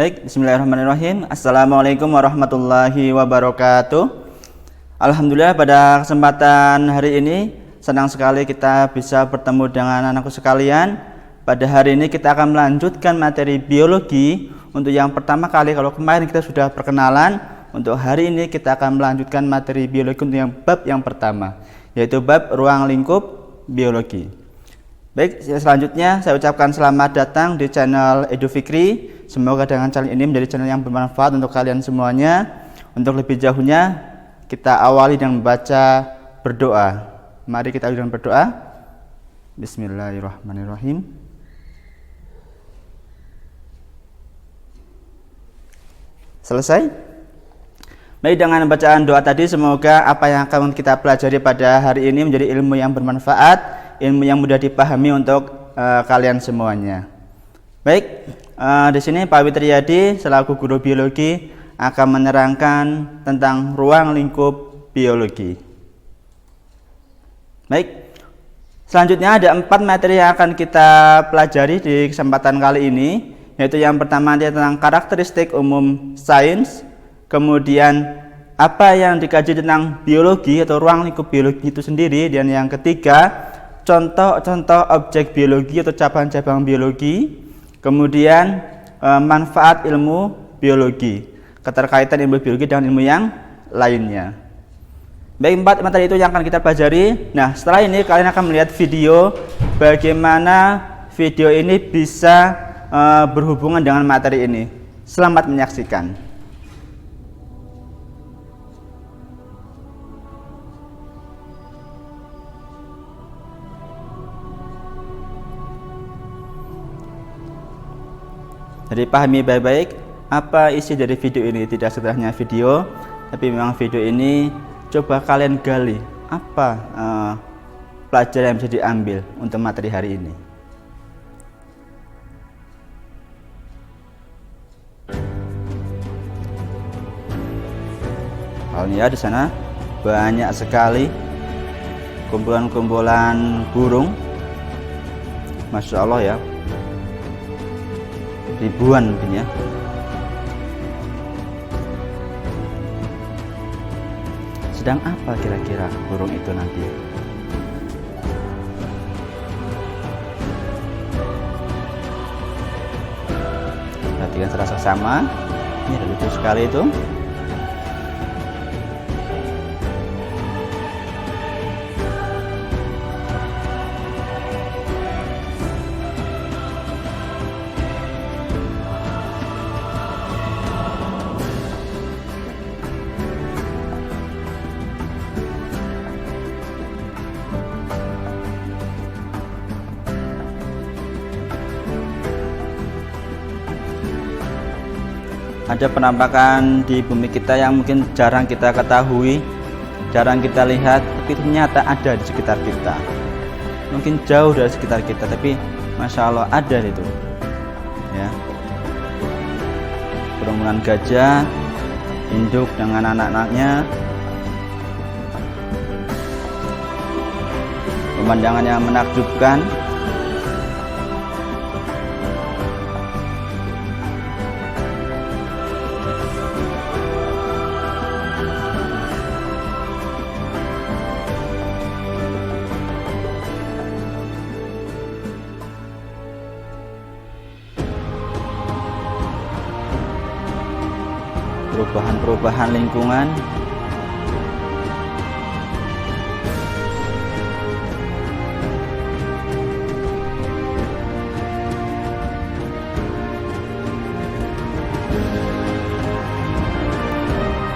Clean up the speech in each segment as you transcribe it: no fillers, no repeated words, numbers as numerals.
Baik, bismillahirrahmanirrahim. Assalamualaikum warahmatullahi wabarakatuh. Alhamdulillah pada kesempatan hari ini senang sekali kita bisa bertemu dengan anakku sekalian. Pada hari ini kita akan melanjutkan materi biologi. Untuk yang pertama kali, kalau kemarin kita sudah perkenalan, untuk hari ini kita akan melanjutkan materi biologi untuk yang bab yang pertama, yaitu bab ruang lingkup biologi. Baik, selanjutnya saya ucapkan selamat datang di channel Edu Fikri. Semoga dengan channel ini menjadi channel yang bermanfaat untuk kalian semuanya. Untuk lebih jauhnya, kita awali dengan membaca berdoa. Mari kita awali dengan berdoa. Bismillahirrahmanirrahim. Selesai? Baik, dengan bacaan doa tadi, semoga apa yang akan kita pelajari pada hari ini menjadi ilmu yang bermanfaat, ilmu yang mudah dipahami untuk kalian semuanya. Baik, di sini Pak Witriyadi selaku guru biologi akan menerangkan tentang ruang lingkup biologi. Baik, selanjutnya ada 4 materi yang akan kita pelajari di kesempatan kali ini, yaitu yang pertama tentang karakteristik umum sains, kemudian apa yang dikaji tentang biologi atau ruang lingkup biologi itu sendiri, dan yang ketiga contoh-contoh objek biologi atau cabang-cabang biologi, kemudian manfaat ilmu biologi, keterkaitan ilmu biologi dengan ilmu yang lainnya. Baik, 4 materi itu yang akan kita pelajari. Nah, setelah ini kalian akan melihat video bagaimana video ini bisa berhubungan dengan materi ini. Selamat menyaksikan. Jadi pahami baik-baik apa isi dari video ini. Tidak sederhana video, tapi memang video ini coba kalian gali apa pelajaran yang bisa diambil untuk materi hari ini. Halnya di sana banyak sekali kumpulan-kumpulan burung, Masya Allah ya, ribuan mungkin ya. Sedang apa kira-kira burung itu nanti? Perhatikan secara seksama. Ini ada lucu sekali itu. Ada penampakan di bumi kita yang mungkin jarang kita ketahui, jarang kita lihat, tapi ternyata ada di sekitar kita. Mungkin jauh dari sekitar kita, tapi Masya Allah ada itu ya. Kerumunan gajah induk dengan anak-anaknya, pemandangan yang menakjubkan. Perubahan lingkungan,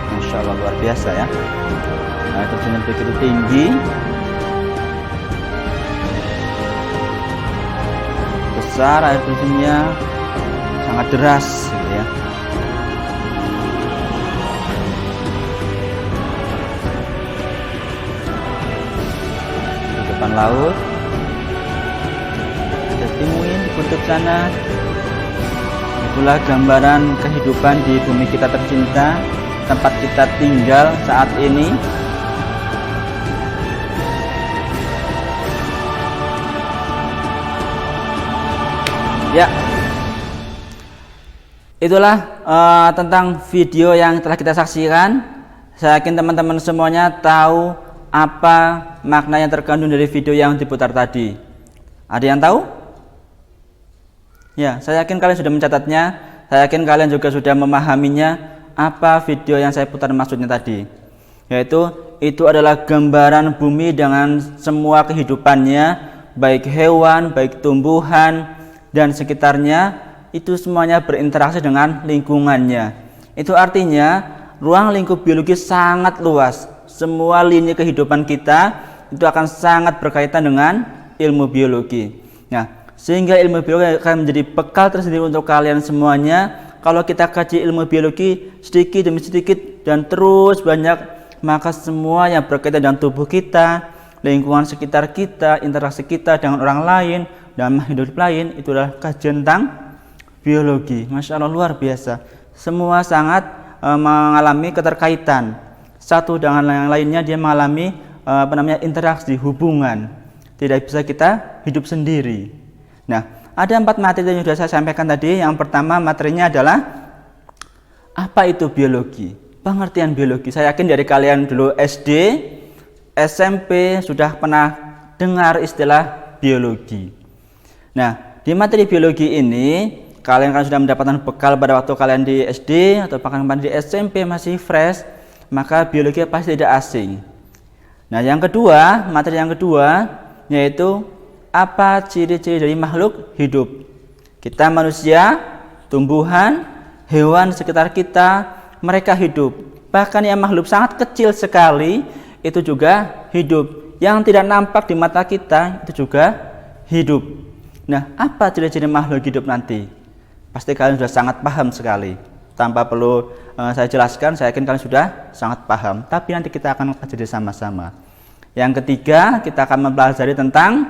Masya Allah luar biasa ya. Air terjun begitu tinggi, besar, air terjunnya sangat deras gitu ya. Laut, ada timuin di kutub sana. Itulah gambaran kehidupan di bumi kita tercinta, tempat kita tinggal saat ini. Ya, Itulah tentang video yang telah kita saksikan. Saya yakin teman-teman semuanya tahu apa makna yang terkandung dari video yang diputar tadi. Ada yang tahu? Ya, saya yakin kalian sudah mencatatnya. Saya yakin kalian juga sudah memahaminya apa video yang saya putar maksudnya tadi. Yaitu itu adalah gambaran bumi dengan semua kehidupannya, baik hewan, baik tumbuhan dan sekitarnya, itu semuanya berinteraksi dengan lingkungannya. Itu artinya ruang lingkup biologi sangat luas. Semua lini kehidupan kita itu akan sangat berkaitan dengan ilmu biologi. Nah, sehingga ilmu biologi akan menjadi bekal tersendiri untuk kalian semuanya. Kalau kita kaji ilmu biologi sedikit demi sedikit dan terus banyak, maka semua yang berkaitan dengan tubuh kita, lingkungan sekitar kita, interaksi kita dengan orang lain dan makhluk hidup lain, itu adalah kajian tentang biologi. Masya Allah, luar biasa. Semua sangat mengalami keterkaitan. Satu dengan yang lainnya dia mengalami interaksi, hubungan. Tidak bisa kita hidup sendiri. Nah, ada 4 materi yang sudah saya sampaikan tadi. Yang pertama materinya adalah apa itu biologi, pengertian biologi. Saya yakin dari kalian dulu SD, SMP sudah pernah dengar istilah biologi. Nah, di materi biologi ini kalian kan sudah mendapatkan bekal pada waktu kalian di SD atau bahkan di SMP masih fresh, maka biologi pasti tidak asing. Nah, yang kedua, materi yang kedua yaitu apa ciri-ciri dari makhluk hidup. Kita manusia, tumbuhan, hewan sekitar kita, mereka hidup. Bahkan yang makhluk sangat kecil sekali itu juga hidup. Yang tidak nampak di mata kita itu juga hidup. Nah, apa ciri-ciri makhluk hidup nanti? Pasti kalian sudah sangat paham sekali. Tanpa perlu saya jelaskan, saya yakin kalian sudah sangat paham. Tapi nanti kita akan pelajari sama-sama. Yang ketiga, kita akan mempelajari tentang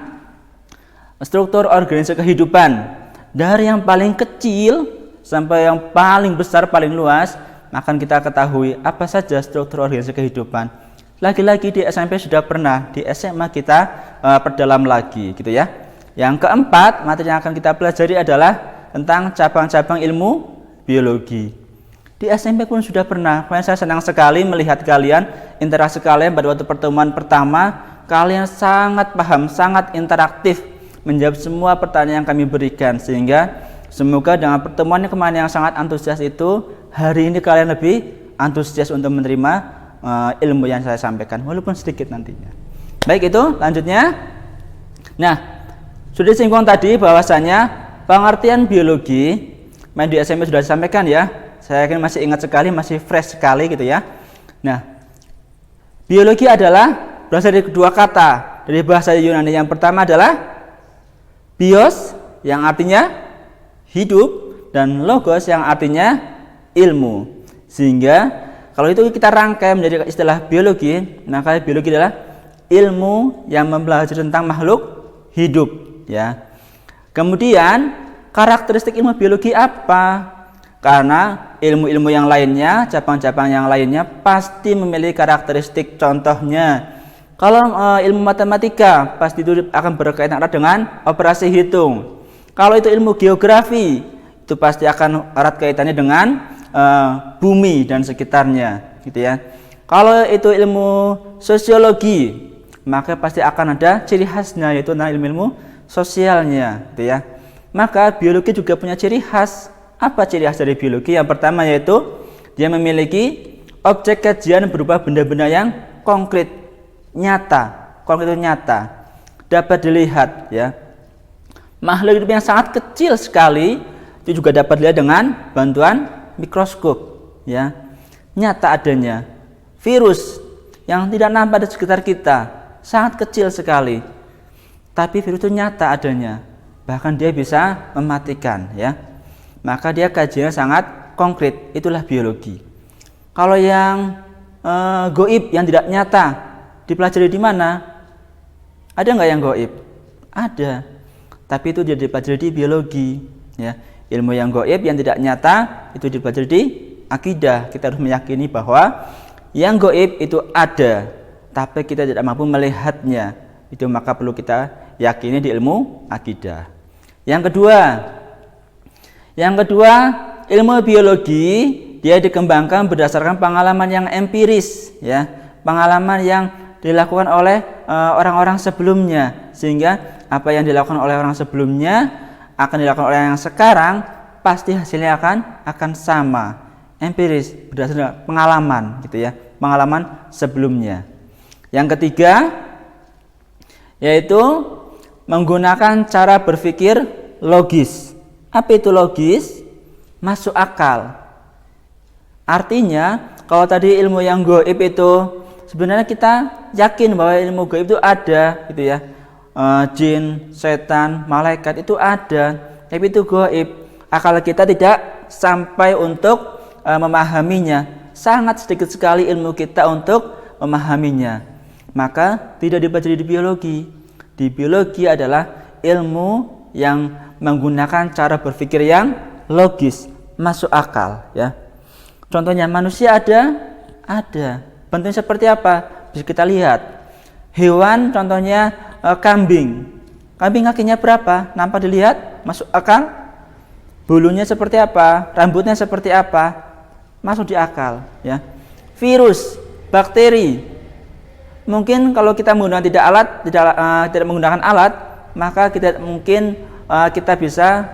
struktur organisasi kehidupan. Dari yang paling kecil sampai yang paling besar, paling luas, akan kita ketahui apa saja struktur organisasi kehidupan. Lagi-lagi di SMP sudah pernah, di SMA kita perdalam lagi, gitu ya. Yang keempat, materi yang akan kita pelajari adalah tentang cabang-cabang ilmu biologi. Di SMP pun sudah pernah. Saya senang sekali melihat kalian, interaksi kalian pada waktu pertemuan pertama, kalian sangat paham, sangat interaktif, menjawab semua pertanyaan yang kami berikan. Sehingga semoga dengan pertemuan yang kemarin yang sangat antusias itu, hari ini kalian lebih antusias untuk menerima ilmu yang saya sampaikan, walaupun sedikit nantinya. Baik, itu lanjutnya. Nah, sudah disinggung tadi bahwasanya pengertian biologi main di SMP sudah disampaikan ya. Saya yakin masih ingat sekali, masih fresh sekali gitu ya. Nah, biologi adalah berasal dari kedua kata dari bahasa Yunani. Yang pertama adalah bios yang artinya hidup dan logos yang artinya ilmu. Sehingga kalau itu kita rangkai menjadi istilah biologi, maka biologi adalah ilmu yang mempelajari tentang makhluk hidup ya. Kemudian karakteristik ilmu biologi apa? Karena ilmu-ilmu yang lainnya, cabang-cabang yang lainnya pasti memiliki karakteristik. Contohnya, kalau ilmu matematika pasti itu akan berkaitan erat dengan operasi hitung. Kalau itu ilmu geografi, itu pasti akan erat kaitannya dengan bumi dan sekitarnya, gitu ya. Kalau itu ilmu sosiologi, maka pasti akan ada ciri khasnya, yaitu ilmu-ilmu sosialnya, gitu ya. Maka biologi juga punya ciri khas. Apa ciri khas dari biologi? Yang pertama yaitu dia memiliki objek kajian berupa benda-benda yang konkret, nyata. Konkret itu nyata, dapat dilihat ya. Makhluk hidup yang sangat kecil sekali itu juga dapat dilihat dengan bantuan mikroskop ya. Nyata adanya. Virus yang tidak nampak di sekitar kita, sangat kecil sekali. Tapi virus itu nyata adanya. Bahkan dia bisa mematikan ya. Maka dia kajiannya sangat konkret, itulah biologi. Kalau yang goib, yang tidak nyata, dipelajari di mana? Ada nggak yang goib? Ada, tapi itu dia dipelajari di biologi. Ya, ilmu yang goib, yang tidak nyata, itu dipelajari di akidah. Kita harus meyakini bahwa yang goib itu ada, tapi kita tidak mampu melihatnya. Itu maka perlu kita yakini di ilmu akidah. Yang kedua, ilmu biologi dia dikembangkan berdasarkan pengalaman yang empiris, ya, pengalaman yang dilakukan oleh orang-orang sebelumnya, sehingga apa yang dilakukan oleh orang sebelumnya akan dilakukan oleh yang sekarang, pasti hasilnya akan sama, empiris, berdasarkan pengalaman, gitu ya, pengalaman sebelumnya. Yang ketiga yaitu menggunakan cara berpikir logis. Apa itu logis? Masuk akal. Artinya kalau tadi ilmu yang gaib itu sebenarnya kita yakin bahwa ilmu gaib itu ada, gitu ya, jin, setan, malaikat itu ada, tapi itu gaib. Akal kita tidak sampai untuk memahaminya. Sangat sedikit sekali ilmu kita untuk memahaminya. Maka tidak dipelajari di biologi. Di biologi adalah ilmu yang menggunakan cara berpikir yang logis, masuk akal, ya. Contohnya manusia ada. Bentuknya seperti apa? Bisa kita lihat. Hewan contohnya kambing. Kambing kakinya berapa? Nampak dilihat? Masuk akal? Bulunya seperti apa? Rambutnya seperti apa? Masuk di akal, ya. Virus, bakteri. Mungkin kalau kita menggunakan tidak menggunakan alat, maka kita mungkin kita bisa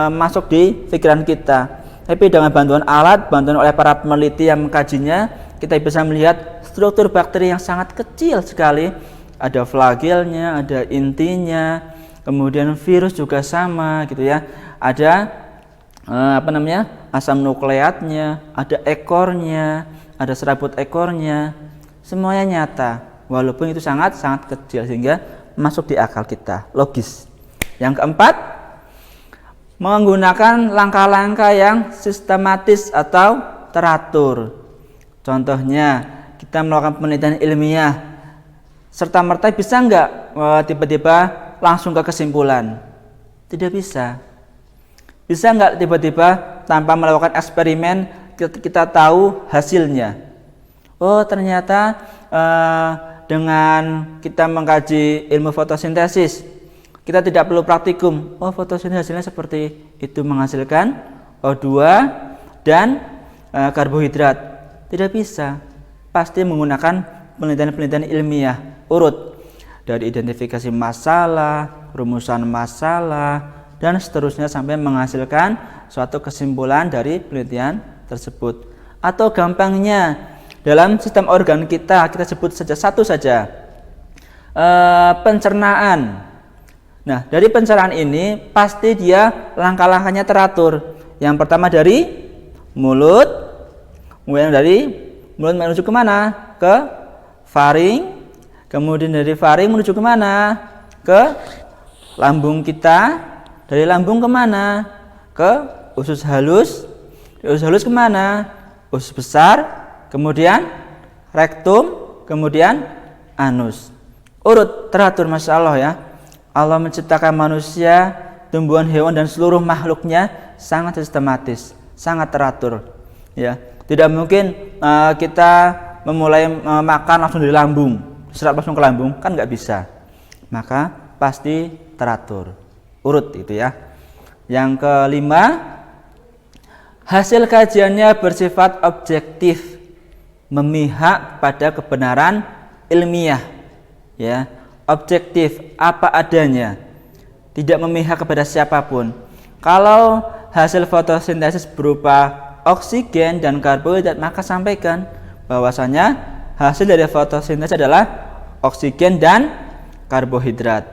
masuk di pikiran kita. Tapi dengan bantuan alat, bantuan oleh para peneliti yang mengkajinya, kita bisa melihat struktur bakteri yang sangat kecil sekali. Ada flagelnya, ada intinya, kemudian virus juga sama, gitu ya. Ada asam nukleatnya, ada ekornya, ada serabut ekornya, semuanya nyata. Walaupun itu sangat kecil sehingga masuk di akal kita, logis. Yang keempat, menggunakan langkah-langkah yang sistematis atau teratur. Contohnya, kita melakukan penelitian ilmiah, serta-merta bisa nggak tiba-tiba langsung ke kesimpulan? Tidak bisa. Bisa nggak tiba-tiba tanpa melakukan eksperimen kita tahu hasilnya? Oh, ternyata dengan kita mengkaji ilmu fotosintesis, kita tidak perlu praktikum. Oh, fotosintesis hasilnya seperti itu, menghasilkan O2 dan karbohidrat. Tidak bisa. Pasti menggunakan penelitian-penelitian ilmiah, urut dari identifikasi masalah, rumusan masalah, dan seterusnya sampai menghasilkan suatu kesimpulan dari penelitian tersebut. Atau gampangnya, dalam sistem organ kita sebut saja satu saja, pencernaan. Nah, dari pencernaan ini pasti dia langkah-langkahnya teratur. Yang pertama dari mulut, kemudian dari mulut menuju kemana? Ke faring, kemudian dari faring menuju kemana? Ke lambung kita, dari lambung kemana? Ke usus halus, dari usus halus kemana? Usus besar, kemudian rektum, kemudian anus. Urut, teratur, Masya Allah, ya. Allah menciptakan manusia, tumbuhan, hewan, dan seluruh makhluknya sangat sistematis, sangat teratur, ya. Tidak mungkin kita memulai makan langsung dari lambung, serap langsung ke lambung, kan nggak bisa. Maka pasti teratur, urut itu, ya. Yang kelima, hasil kajiannya bersifat objektif, memihak pada kebenaran ilmiah, ya, objektif, apa adanya, tidak memihak kepada siapapun. Kalau hasil fotosintesis berupa oksigen dan karbohidrat, maka sampaikan bahwasanya hasil dari fotosintesis adalah oksigen dan karbohidrat.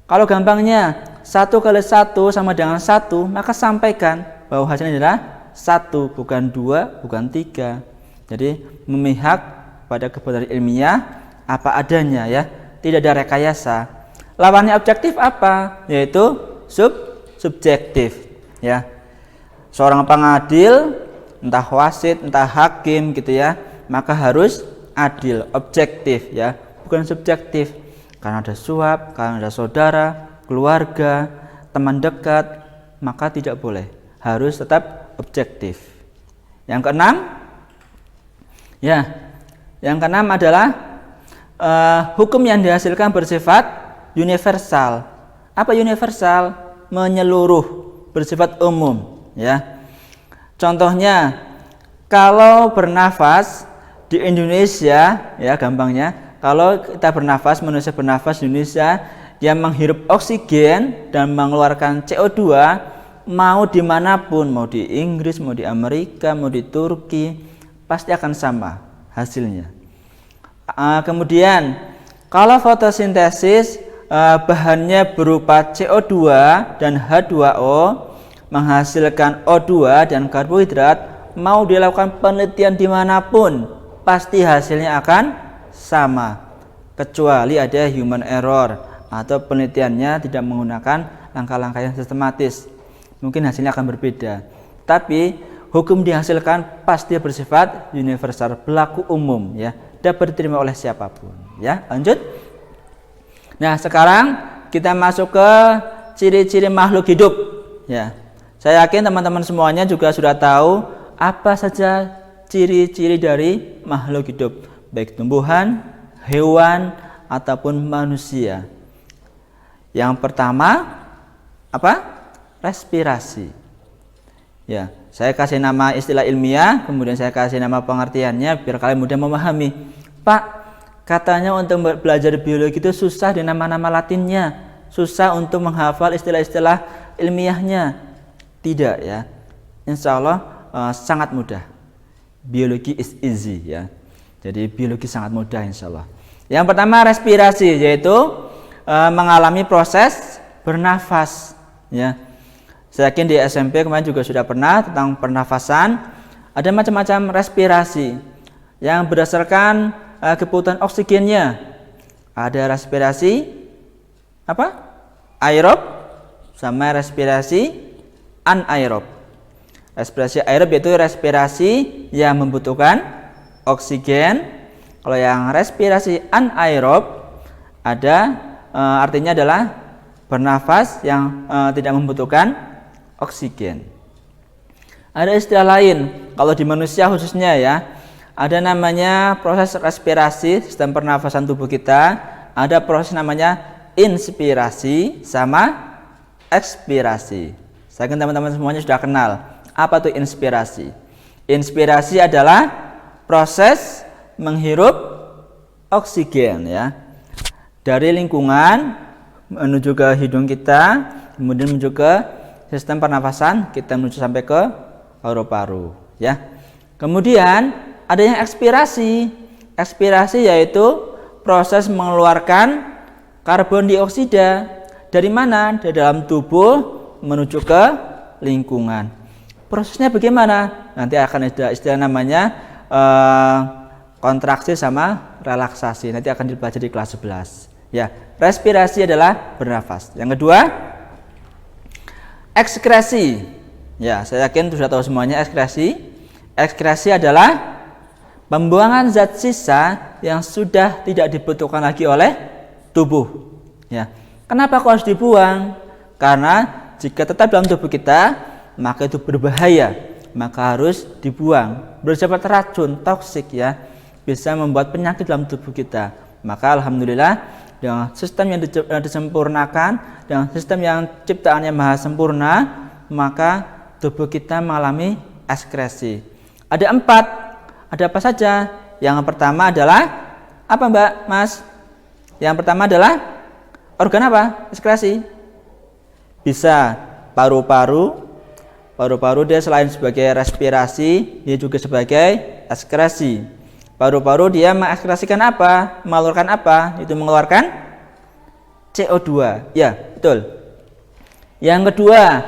Kalau gampangnya 1 kali 1 sama dengan 1, maka sampaikan bahwa hasilnya adalah 1, bukan 2, bukan 3. Jadi memihak pada kebenaran ilmiah apa adanya, ya, tidak ada rekayasa. Lawannya objektif apa? Yaitu subjektif, ya. Seorang pengadil, entah wasit, entah hakim, gitu ya, maka harus adil, objektif, ya, bukan subjektif. Karena ada suap, karena ada saudara, keluarga, teman dekat, maka tidak boleh, harus tetap objektif. Yang keenam, ya, yang keenam adalah hukum yang dihasilkan bersifat universal. Apa universal? Menyeluruh, bersifat umum, ya. Contohnya, kalau bernafas di Indonesia, ya gampangnya, kalau kita bernafas, manusia bernafas di Indonesia, dia menghirup oksigen dan mengeluarkan CO2, mau dimanapun, mau di Inggris, mau di Amerika, mau di Turki, pasti akan sama hasilnya. Kemudian, kalau fotosintesis, bahannya berupa CO2 dan H2O, menghasilkan O2 dan karbohidrat, mau dilakukan penelitian dimanapun, pasti hasilnya akan sama, kecuali ada human error atau penelitiannya tidak menggunakan langkah-langkah yang sistematis, mungkin hasilnya akan berbeda. Tapi hukum dihasilkan pasti bersifat universal, berlaku umum, ya, dapat diterima oleh siapapun. Ya, lanjut. Nah, sekarang kita masuk ke ciri-ciri makhluk hidup. Ya, saya yakin teman-teman semuanya juga sudah tahu apa saja ciri-ciri dari makhluk hidup, baik tumbuhan, hewan, ataupun manusia. Yang pertama, apa? Respirasi. Ya, saya kasih nama istilah ilmiah, kemudian saya kasih nama pengertiannya biar kalian mudah memahami. Pak, katanya untuk belajar biologi itu susah di nama-nama latinnya, susah untuk menghafal istilah-istilah ilmiahnya. Tidak, ya, insya Allah sangat mudah. Biologi is easy, ya. Jadi biologi sangat mudah insya Allah. Yang pertama respirasi, yaitu mengalami proses bernafas, ya. Saya yakin di SMP kemarin juga sudah pernah tentang pernafasan. Ada macam-macam respirasi yang berdasarkan kebutuhan oksigennya. Ada respirasi apa? Aerob sama respirasi anaerob. Respirasi aerob yaitu respirasi yang membutuhkan oksigen. Kalau yang respirasi anaerob ada artinya adalah bernafas yang tidak membutuhkan oksigen. Ada istilah lain kalau di manusia khususnya, ya, ada namanya proses respirasi sistem pernafasan tubuh kita. Ada proses namanya inspirasi sama ekspirasi. Saya yakin teman-teman semuanya sudah kenal. Apa itu inspirasi? Inspirasi adalah proses menghirup oksigen, ya, dari lingkungan menuju ke hidung kita, kemudian menuju ke sistem pernafasan kita menuju sampai ke paru-paru, ya. Kemudian ada yang ekspirasi. Ekspirasi yaitu proses mengeluarkan karbon dioksida dari mana? Dari dalam tubuh menuju ke lingkungan. Prosesnya bagaimana? Nanti akan ada istilah namanya kontraksi sama relaksasi. Nanti akan dipelajari di kelas 11. Ya, respirasi adalah bernafas. Yang kedua, ekskresi. Ya, saya yakin sudah tahu semuanya ekskresi. Ekskresi adalah pembuangan zat sisa yang sudah tidak dibutuhkan lagi oleh tubuh. Ya, kenapa kok harus dibuang? Karena jika tetap dalam tubuh kita, maka itu berbahaya, maka harus dibuang. Bersifat racun, toksik, ya, bisa membuat penyakit dalam tubuh kita. Maka alhamdulillah dengan sistem yang disempurnakan, dengan sistem yang ciptaannya maha sempurna, maka tubuh kita mengalami ekskresi. Ada 4. Ada apa saja? Yang pertama adalah apa, Mbak, Mas? Yang pertama adalah organ apa? Ekskresi. Bisa paru-paru. Paru-paru dia selain sebagai respirasi, dia juga sebagai ekskresi. Paru-paru dia mengekskresikan apa? Mengeluarkan apa? Itu mengeluarkan CO2. Ya, betul. Yang kedua,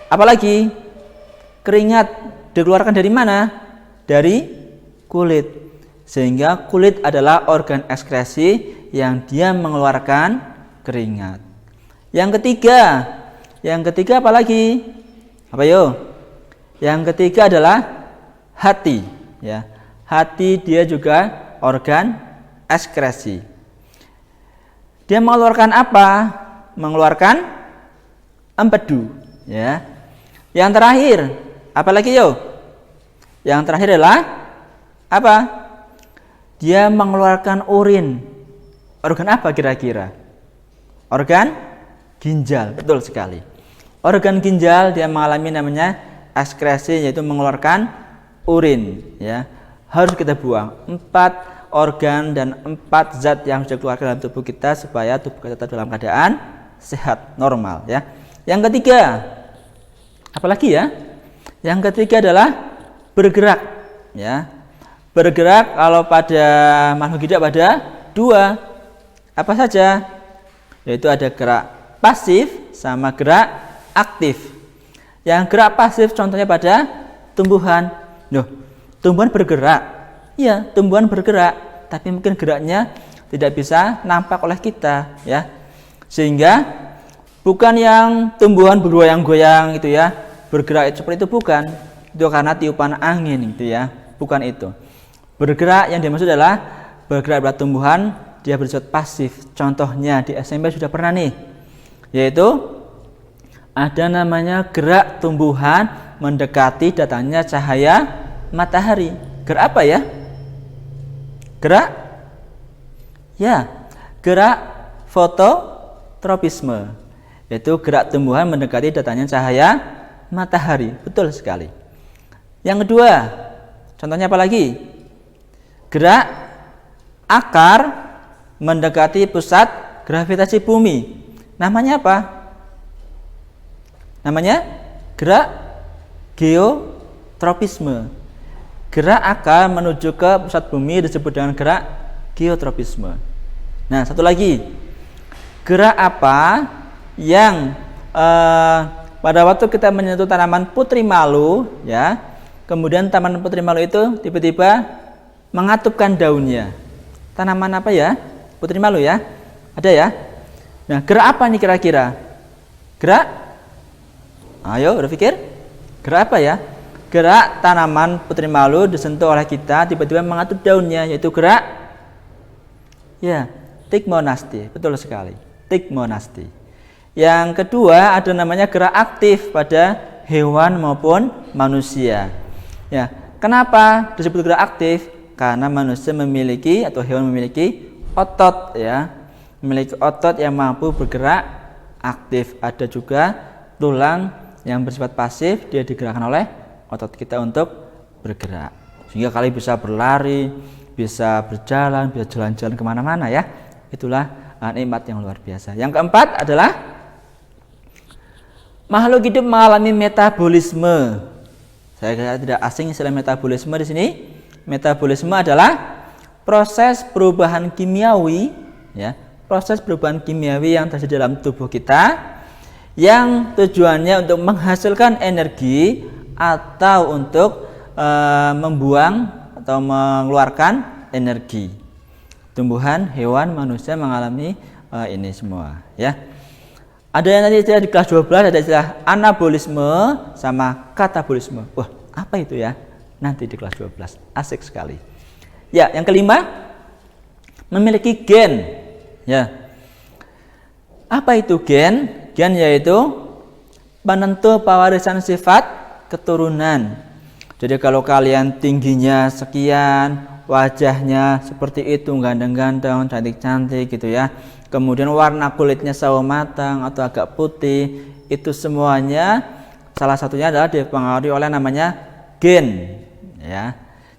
apalagi? Keringat dikeluarkan dari mana? Dari kulit. Sehingga kulit adalah organ ekskresi yang dia mengeluarkan keringat. Yang ketiga apa lagi? Apa yo? Yang ketiga adalah hati, ya. Hati dia juga organ ekskresi. Dia mengeluarkan apa? Mengeluarkan empedu, ya. Yang terakhir, apa lagi yo? Yang terakhir adalah apa? Dia mengeluarkan urin. Organ apa kira-kira? Organ ginjal, betul sekali. Organ ginjal dia mengalami namanya ekskresi, yaitu mengeluarkan urin, ya. Harus kita buang 4 organ dan 4 zat yang sudah keluar dalam tubuh kita supaya tubuh kita tetap dalam keadaan sehat, normal, ya. Yang ketiga, apalagi ya? Yang ketiga adalah bergerak, ya. Bergerak kalau pada makhluk hidup ada 2. Apa saja? Yaitu ada gerak pasif sama gerak aktif. Yang gerak pasif contohnya pada tumbuhan. Loh, tumbuhan bergerak. Iya, tumbuhan bergerak, tapi mungkin geraknya tidak bisa nampak oleh kita, ya. Sehingga bukan yang tumbuhan bergoyang-goyang itu ya, bergerak seperti itu, bukan. Itu karena tiupan angin gitu ya, bukan itu. Bergerak yang dimaksud adalah bergerak pada tumbuhan, dia bersifat pasif. Contohnya di SMP sudah pernah nih, yaitu ada namanya gerak tumbuhan mendekati datangnya cahaya matahari. Gerak apa ya? Gerak? Ya, gerak fototropisme. Yaitu gerak tumbuhan mendekati datangnya cahaya matahari. Betul sekali. Yang kedua, contohnya apa lagi? Gerak akar mendekati pusat gravitasi bumi. Namanya apa? Namanya gerak geotropisme. Gerak akar menuju ke pusat bumi disebut dengan gerak geotropisme. Nah, satu lagi, gerak apa yang pada waktu kita menyentuh tanaman putri malu, ya, kemudian tanaman putri malu itu tiba-tiba mengatupkan daunnya. Tanaman apa ya? Putri malu ya? Ada ya? Nah, gerak apa nih kira-kira? Gerak? Ayo berpikir, gerak apa ya? Gerak tanaman putri malu disentuh oleh kita tiba-tiba mengatup daunnya, yaitu gerak ya, tigmonasti. Betul sekali, tigmonasti. Yang kedua ada namanya gerak aktif pada hewan maupun manusia. Ya, kenapa disebut gerak aktif? Karena manusia memiliki atau hewan memiliki otot, ya, memiliki otot yang mampu bergerak aktif. Ada juga tulang yang bersifat pasif, dia digerakkan oleh otot kita untuk bergerak, sehingga kalian bisa berlari, bisa berjalan, bisa jalan-jalan kemana-mana ya. Itulah nikmat yang luar biasa. Yang keempat adalah makhluk hidup mengalami metabolisme. Saya kira tidak asing istilah metabolisme di sini. Metabolisme adalah proses perubahan kimiawi, ya, proses perubahan kimiawi yang terjadi dalam tubuh kita, yang tujuannya untuk menghasilkan energi atau untuk membuang atau mengeluarkan energi. Tumbuhan, hewan, manusia mengalami ini semua, ya. Ada yang nanti istilah di kelas 12, ada istilah anabolisme sama katabolisme. Wah, apa itu ya? Nanti di kelas 12. Asik sekali. Ya, yang kelima, memiliki gen. Ya. Apa itu gen? Gen yaitu penentu pewarisan sifat keturunan. Jadi kalau kalian tingginya sekian, wajahnya seperti itu, ganteng-ganteng, cantik-cantik gitu ya, kemudian warna kulitnya sawo matang atau agak putih, itu semuanya salah satunya adalah dipengaruhi oleh namanya gen, ya.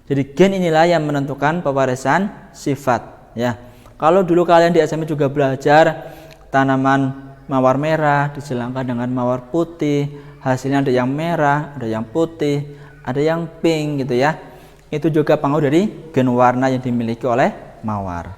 Jadi gen inilah yang menentukan pewarisan sifat, ya. Kalau dulu kalian di SMP juga belajar tanaman mawar merah disilangkan dengan mawar putih, hasilnya ada yang merah, ada yang putih, ada yang pink gitu ya. Itu juga pengaruh dari gen warna yang dimiliki oleh mawar.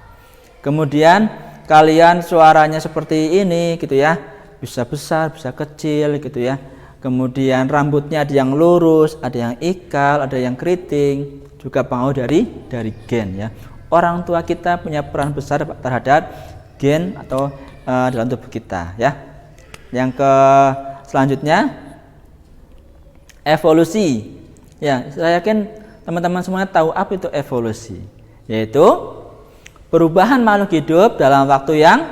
Kemudian kalian suaranya seperti ini gitu ya, bisa besar, bisa kecil gitu ya. Kemudian rambutnya ada yang lurus, ada yang ikal, ada yang keriting, juga pengaruh dari gen ya. Orang tua kita punya peran besar terhadap gen atau dalam tubuh kita ya. Yang selanjutnya evolusi. Ya, saya yakin teman-teman semuanya tahu apa itu evolusi, yaitu perubahan makhluk hidup dalam waktu yang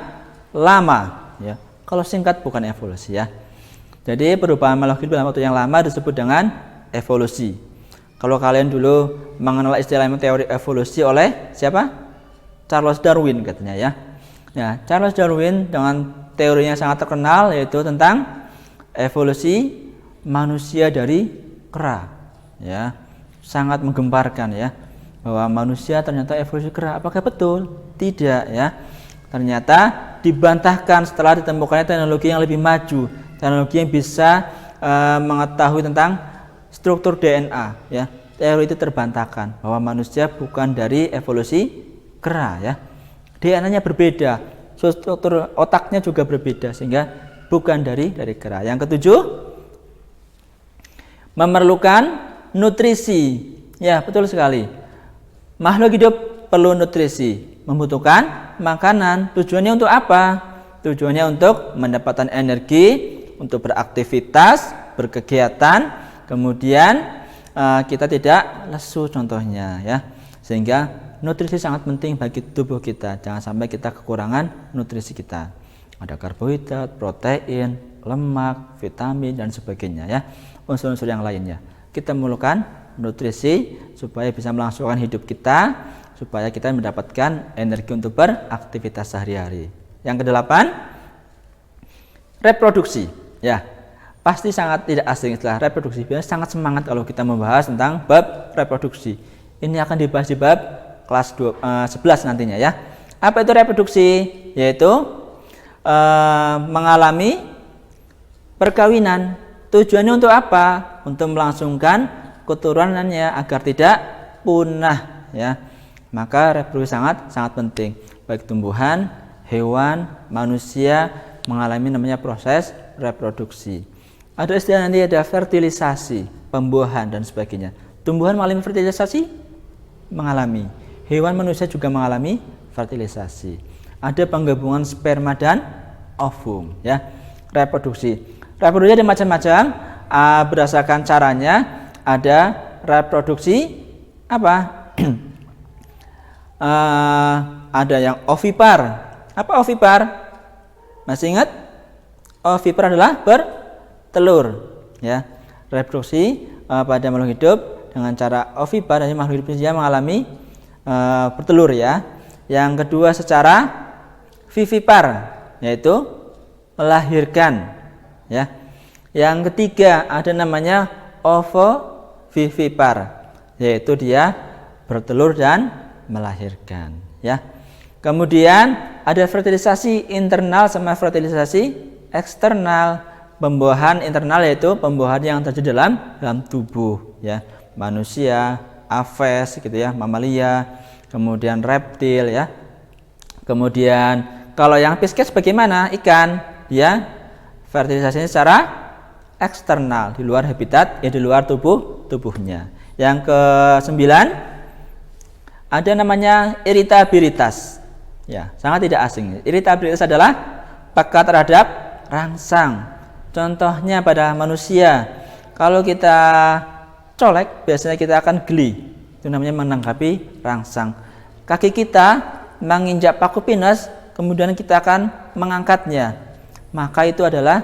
lama ya. Kalau singkat bukan evolusi ya. Jadi perubahan makhluk hidup dalam waktu yang lama disebut dengan evolusi. Kalau kalian dulu mengenal istilah teori evolusi oleh siapa? Charles Darwin katanya ya. Ya, Charles Darwin dengan teorinya sangat terkenal, yaitu tentang evolusi manusia dari kera, ya. Sangat menggemparkan ya, bahwa manusia ternyata evolusi kera. Apakah betul? Tidak ya. Ternyata dibantahkan setelah ditemukannya teknologi yang lebih maju, teknologi yang bisa mengetahui tentang struktur DNA ya. Teori itu terbantahkan bahwa manusia bukan dari evolusi kera ya. DNA-nya berbeda, struktur otaknya juga berbeda, sehingga bukan dari kera. Yang ketujuh, memerlukan nutrisi. Ya, betul sekali. Makhluk hidup perlu nutrisi, membutuhkan makanan. Tujuannya untuk apa? Tujuannya untuk mendapatkan energi, untuk beraktivitas, berkegiatan, kemudian kita tidak lesu contohnya ya. Sehingga nutrisi sangat penting bagi tubuh kita. Jangan sampai kita kekurangan nutrisi kita. Ada karbohidrat, protein, lemak, vitamin dan sebagainya ya. Unsur-unsur yang lainnya. Kita memerlukan nutrisi supaya bisa melangsungkan hidup kita, supaya kita mendapatkan energi untuk beraktivitas sehari-hari. Yang kedelapan, reproduksi. Ya, pasti sangat tidak asing istilah reproduksi. Biasanya sangat semangat kalau kita membahas tentang bab reproduksi. Ini akan dibahas di bab kelas 11 nantinya ya. Apa itu reproduksi? Yaitu mengalami perkawinan. Tujuannya untuk apa? Untuk melangsungkan keturunannya agar tidak punah ya. Maka reproduksi sangat penting bagi tumbuhan, hewan, manusia mengalami namanya proses reproduksi. Ada istilah nanti ada fertilisasi, pembuahan dan sebagainya. Tumbuhan mengalami fertilisasi? Mengalami. Hewan, manusia juga mengalami fertilisasi. Ada penggabungan sperma dan ovum ya. Reproduksi. Reproduksi ada macam-macam, berdasarkan caranya. Ada reproduksi apa? Ada yang ovipar. Apa ovipar? Masih ingat? Ovipar adalah bertelur ya. Reproduksi pada makhluk hidup dengan cara ovipar, dan makhluk hidup dia mengalami bertelur ya. Yang kedua secara vivipar, yaitu melahirkan ya. Yang ketiga ada namanya ovovivipar, yaitu dia bertelur dan melahirkan ya. Kemudian ada fertilisasi internal sama fertilisasi eksternal. Pembuahan internal yaitu pembuahan yang terjadi dalam tubuh ya. Manusia, aves gitu ya, mamalia, kemudian reptil ya. Kemudian kalau yang pisces bagaimana? Ikan, dia fertilisasinya secara eksternal, di luar habitat, ya di luar tubuhnya. Yang ke-9 ada namanya iritabilitas. Ya, sangat tidak asing. Iritabilitas adalah peka terhadap rangsang. Contohnya pada manusia, kalau kita colek, biasanya kita akan geli. Itu namanya menanggapi rangsang. Kaki kita menginjak paku pinus, kemudian kita akan mengangkatnya. Maka itu adalah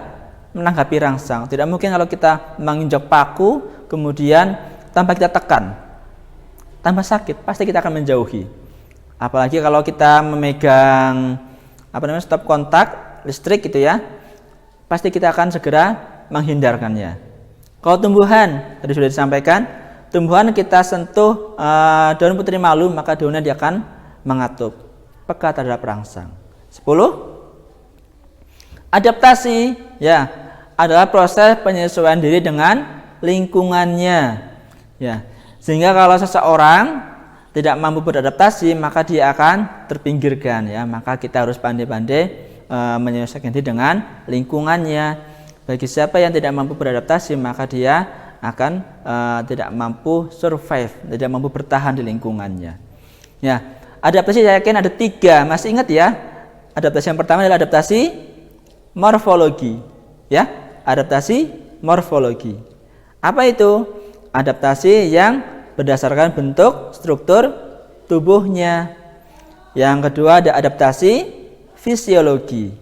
menanggapi rangsang. Tidak mungkin kalau kita menginjak paku, kemudian tanpa kita tekan, tambah sakit, pasti kita akan menjauhi. Apalagi kalau kita memegang stop kontak listrik gitu ya, pasti kita akan segera menghindarkannya. Kalau tumbuhan, tadi sudah disampaikan, tumbuhan kita sentuh daun putri malu, maka daunnya dia akan mengatup, peka terhadap rangsang. 10. Adaptasi ya, adalah proses penyesuaian diri dengan lingkungannya ya. Sehingga kalau seseorang tidak mampu beradaptasi, maka dia akan terpinggirkan ya. Maka kita harus pandai-pandai menyesuaikan diri dengan lingkungannya. Bagi siapa yang tidak mampu beradaptasi, maka dia akan tidak mampu survive, tidak mampu bertahan di lingkungannya. Ya, adaptasi saya yakin ada 3. Masih ingat ya? Adaptasi yang pertama adalah adaptasi morfologi. Ya, adaptasi morfologi. Apa itu? Adaptasi yang berdasarkan bentuk struktur tubuhnya. Yang kedua ada adaptasi fisiologi.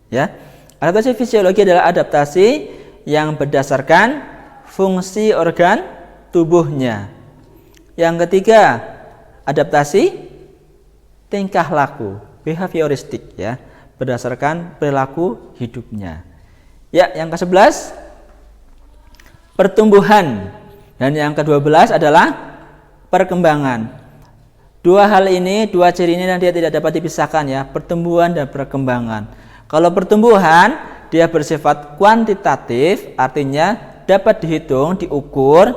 Ya, adaptasi fisiologi adalah adaptasi yang berdasarkan fungsi organ tubuhnya. Yang ketiga, adaptasi tingkah laku, behavioristik ya, berdasarkan perilaku hidupnya. Ya, yang ke-11 pertumbuhan Dan yang ke-12 adalah perkembangan. Dua hal ini, dua ciri ini dia tidak dapat dipisahkan ya, pertumbuhan dan perkembangan. Kalau pertumbuhan dia bersifat kuantitatif, artinya dapat dihitung, diukur,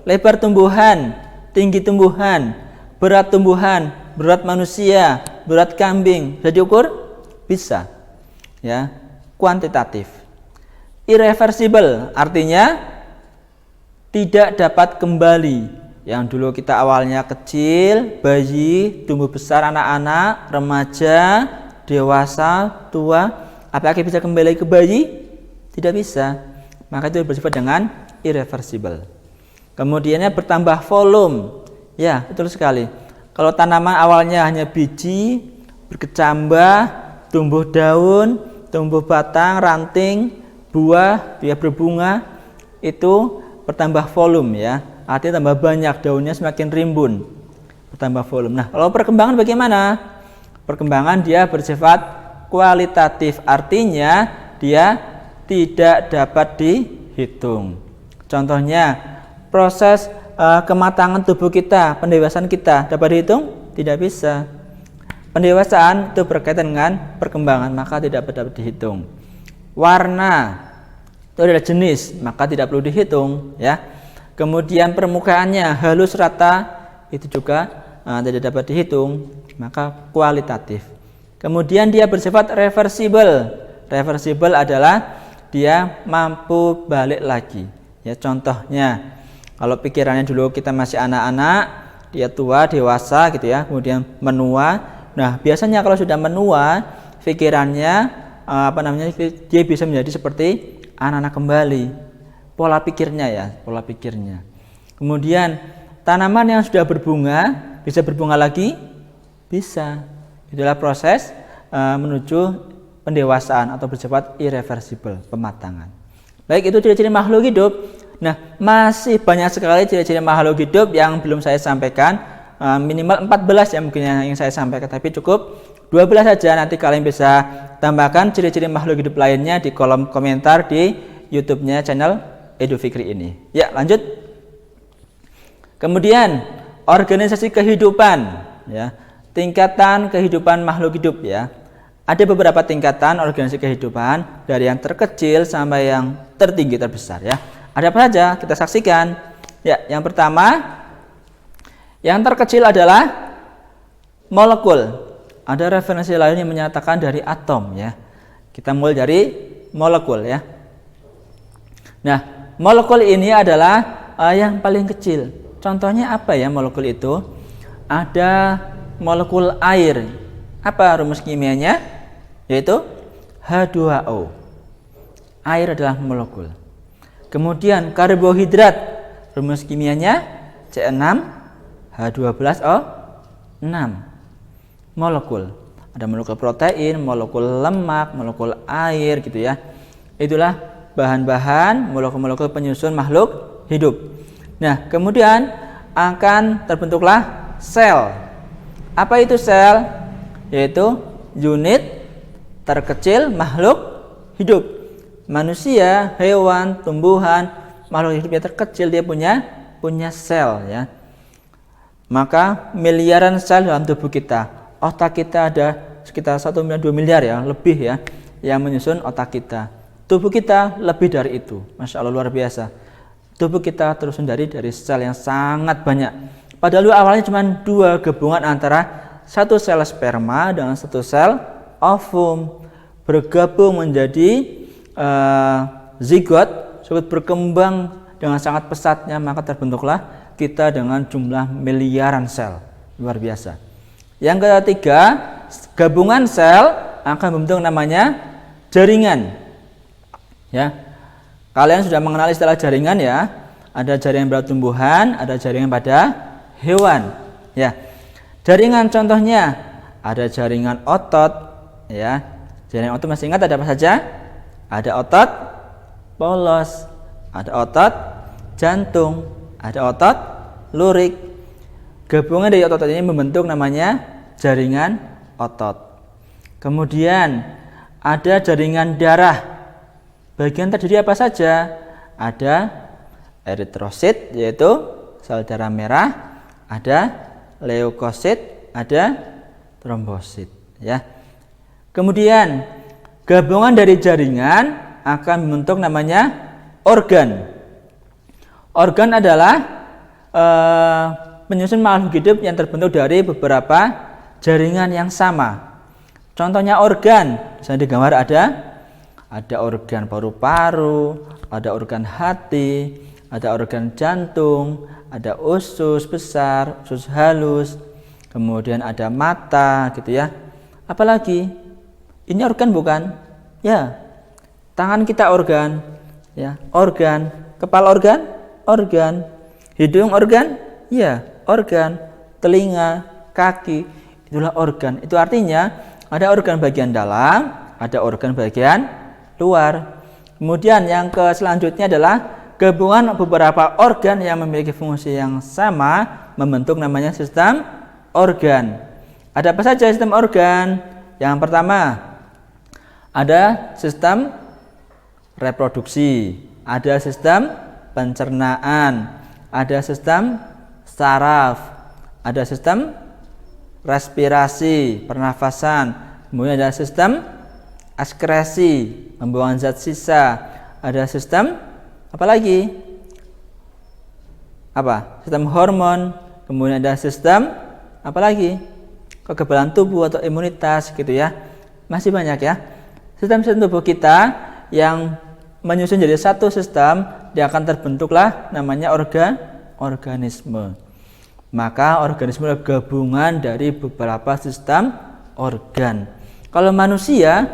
lebar tumbuhan, tinggi tumbuhan, berat tumbuhan, berat manusia, berat kambing, bisa diukur? Bisa. Ya, kuantitatif. Irreversible, artinya tidak dapat kembali. Yang dulu kita awalnya kecil, bayi, tumbuh besar anak-anak, remaja, dewasa, tua, apakah bisa kembali ke bayi? Tidak bisa. Maka itu bersifat dengan irreversible. Kemudiannya bertambah volume. Ya, betul sekali. Kalau tanaman awalnya hanya biji, berkecambah, tumbuh daun, tumbuh batang, ranting, buah, dia berbunga, itu bertambah volume ya. Artinya tambah banyak, daunnya semakin rimbun, bertambah volume. Nah, kalau perkembangan bagaimana? Perkembangan dia bersifat kualitatif, artinya dia tidak dapat dihitung. Contohnya, proses kematangan tubuh kita, pendewasaan kita dapat dihitung? Tidak bisa. Pendewasaan itu berkaitan dengan perkembangan, maka tidak dapat dihitung. Warna itu adalah jenis, maka tidak perlu dihitung ya. Kemudian permukaannya halus rata, itu juga tidak dapat dihitung, maka kualitatif. Kemudian dia bersifat reversible. Reversible adalah dia mampu balik lagi. Ya, contohnya kalau pikirannya dulu kita masih anak-anak, dia tua, dewasa gitu ya, kemudian menua. Nah, biasanya kalau sudah menua, pikirannya dia bisa menjadi seperti anak-anak kembali. Pola pikirnya ya, pola pikirnya. Kemudian tanaman yang sudah berbunga bisa berbunga lagi? Bisa. Itulah proses menuju pendewasaan atau bersifat irreversible, pematangan. Baik, itu ciri-ciri makhluk hidup. Nah, masih banyak sekali ciri-ciri makhluk hidup yang belum saya sampaikan. Minimal 14 ya mungkin yang saya sampaikan, tapi cukup 12 saja. Nanti kalian bisa tambahkan ciri-ciri makhluk hidup lainnya di kolom komentar di YouTube-nya channel Edu Fikri ini. Ya, lanjut. Kemudian organisasi kehidupan ya. Tingkatan kehidupan makhluk hidup ya. Ada beberapa tingkatan organisasi kehidupan, dari yang terkecil sampai yang tertinggi terbesar ya. Ada apa saja? Kita saksikan. Ya, yang pertama, yang terkecil adalah molekul. Ada referensi lain yang menyatakan dari atom ya. Kita mulai dari molekul ya. Nah, molekul ini adalah yang paling kecil. Contohnya apa ya molekul itu? Ada molekul air. Apa rumus kimianya? Yaitu H2O. Air adalah molekul. Kemudian karbohidrat, rumus kimianya C6H12O6. Molekul. Ada molekul protein, molekul lemak, molekul air gitu ya. Itulah bahan-bahan molekul-molekul penyusun makhluk hidup. Nah, kemudian akan terbentuklah sel. Apa itu sel? Yaitu unit terkecil makhluk hidup. Manusia, hewan, tumbuhan, makhluk hidup yang terkecil dia punya sel ya. Maka miliaran sel dalam tubuh kita. Otak kita ada sekitar 1,2 miliar ya, lebih ya, yang menyusun otak kita. Tubuh kita lebih dari itu. Masya Allah, luar biasa. Tubuh kita tersusun dari sel yang sangat banyak. Padahal awalnya cuma 2 gabungan antara satu sel sperma dengan satu sel ovum. Bergabung menjadi zigot, berkembang dengan sangat pesatnya, maka terbentuklah kita dengan jumlah miliaran sel. Luar biasa. Yang ketiga, gabungan sel akan membentuk namanya jaringan. Ya, kalian sudah mengenal istilah jaringan ya. Ada jaringan pada tumbuhan, ada jaringan pada hewan. Ya, jaringan contohnya ada jaringan otot. Ya, jaringan otot masih ingat ada apa saja? Ada otot polos, ada otot jantung, ada otot lurik. Gabungan dari otot ini membentuk namanya jaringan otot. Kemudian ada jaringan darah. Bagian terdiri apa saja? Ada eritrosit yaitu sel darah merah, ada leukosit, ada trombosit ya. Kemudian gabungan dari jaringan akan membentuk namanya organ. Organ adalah penyusun makhluk hidup yang terbentuk dari beberapa jaringan yang sama. Contohnya organ, misalnya di gambar ada organ paru-paru, ada organ hati, ada organ jantung, ada usus besar, usus halus, kemudian ada mata gitu ya. Apalagi? Ini organ bukan? Ya. Tangan kita organ, ya, organ. Kepala organ? Organ. Hidung organ? Ya, organ. Telinga, kaki, itulah organ. Itu artinya ada organ bagian dalam, ada organ bagian luar. Kemudian yang selanjutnya adalah gabungan beberapa organ yang memiliki fungsi yang sama membentuk namanya sistem organ. Ada apa saja sistem organ? Yang pertama, ada sistem reproduksi, ada sistem pencernaan, ada sistem saraf, ada sistem respirasi, pernafasan, kemudian ada sistem ekskresi, pembuangan zat sisa, ada sistem apa lagi? Sistem hormon, kemudian ada sistem apa lagi? Kekebalan tubuh atau imunitas gitu ya. Masih banyak ya. Sistem-sistem tubuh kita yang menyusun jadi satu sistem, dia akan terbentuklah namanya organisme. Maka organisme adalah gabungan dari beberapa sistem organ. Kalau manusia,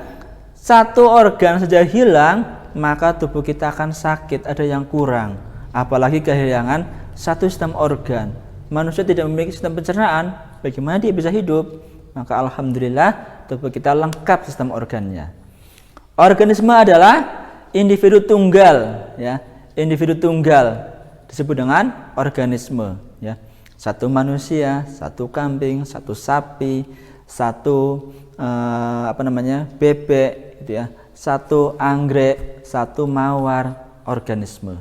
satu organ saja hilang, maka tubuh kita akan sakit, ada yang kurang. Apalagi kehilangan satu sistem organ. Manusia tidak memiliki sistem pencernaan, bagaimana dia bisa hidup? Maka alhamdulillah tubuh kita lengkap sistem organnya. Organisme adalah individu tunggal ya, individu tunggal disebut dengan organisme ya. Satu manusia, satu kambing, satu sapi, satu bebek gitu ya, satu anggrek, satu mawar, organisme.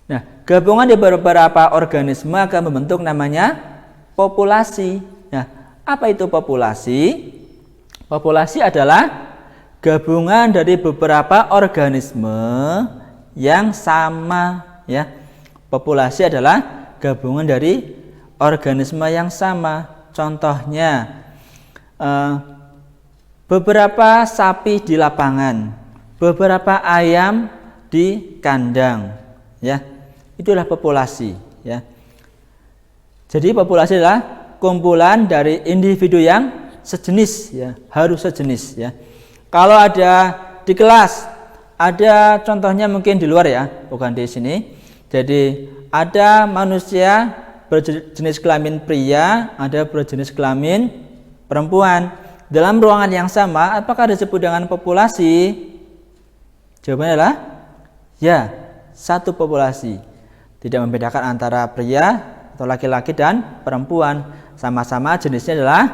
Nah, gabungan di beberapa organisme akan membentuk namanya populasi. Nah, apa itu populasi? Populasi adalah gabungan dari beberapa organisme yang sama ya. Populasi adalah gabungan dari organisme yang sama. Contohnya beberapa sapi di lapangan, beberapa ayam di kandang ya. Itulah populasi ya. Jadi populasi adalah kumpulan dari individu yang sejenis ya, harus sejenis ya. Kalau ada di kelas, ada contohnya mungkin di luar ya, bukan di sini. Jadi ada manusia berjenis kelamin pria, ada berjenis kelamin perempuan. Dalam ruangan yang sama, apakah disebut dengan populasi? Jawabannya adalah ya, satu populasi. Tidak membedakan antara pria atau laki-laki dan perempuan. Sama-sama jenisnya adalah